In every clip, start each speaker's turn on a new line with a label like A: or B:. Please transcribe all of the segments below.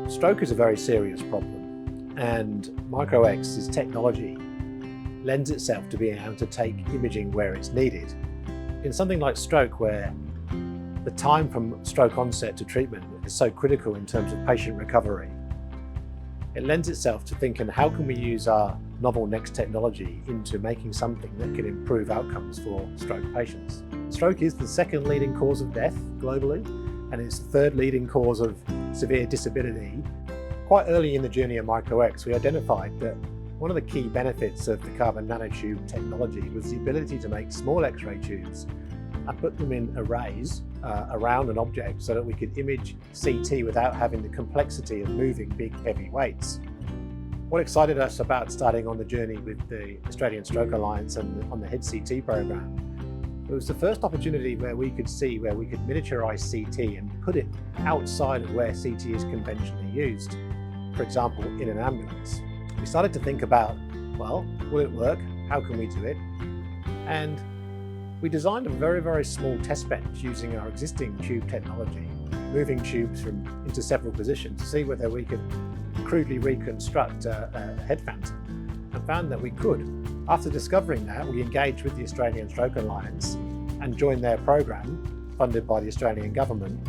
A: Stroke is a very serious problem, and micro-X's technology lends itself to being able to take imaging where it's needed. In something like stroke, where the time from stroke onset to treatment is so critical in terms of patient recovery, it lends itself to thinking, how can we use our novel next technology into making something that can improve outcomes for stroke patients? Stroke is the second leading cause of death globally, and it's the third leading cause of severe disability. Quite early in the journey of micro-X, we identified that one of the key benefits of the carbon nanotube technology was the ability to make small X-ray tubes and put them in arrays around an object so that we could image CT without having the complexity of moving big, heavy weights. What excited us about starting on the journey with the Australian Stroke Alliance and on the HEAD-CT program, it was the first opportunity where we could miniaturize CT and put it outside of where CT is conventionally used. For example, in an ambulance. We started to think about, well, will it work? How can we do it? And we designed a very, very small test bench using our existing tube technology, moving tubes into several positions to see whether we could crudely reconstruct a head phantom, and found that we could. After discovering that, we engaged with the Australian Stroke Alliance and joined their program, funded by the Australian government,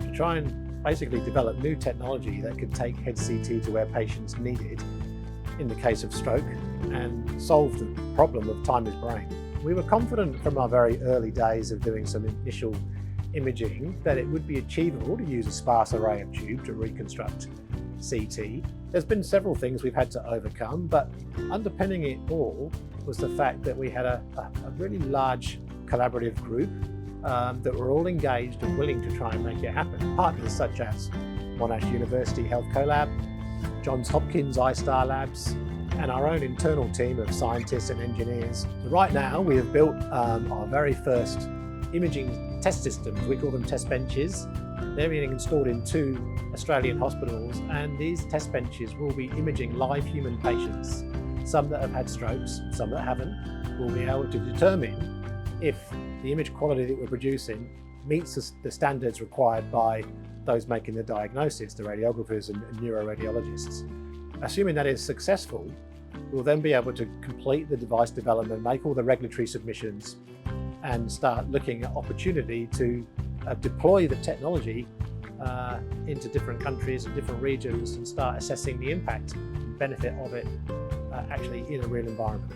A: to try and basically develop new technology that could take HEAD-CT to where patients need it in the case of stroke and solve the problem of time is brain. We were confident from our very early days of doing some initial imaging that it would be achievable to use a sparse array of tube to reconstruct CT. There's been several things we've had to overcome, but underpinning it all was the fact that we had a really large collaborative group that were all engaged and willing to try and make it happen. Partners such as Monash University Health Collab, Johns Hopkins iStar Labs, and our own internal team of scientists and engineers. So right now we have built our very first imaging test systems. We call them test benches. They're being installed in 2 Australian hospitals, and these test benches will be imaging live human patients, some that have had strokes, some that haven't. We'll be able to determine if the image quality that we're producing meets the standards required by those making the diagnosis, the radiographers and neuroradiologists. Assuming that is successful, we'll then be able to complete the device development, make all the regulatory submissions, and start looking at opportunity to deploy the technology into different countries and different regions and start assessing the impact and benefit of it actually in a real environment.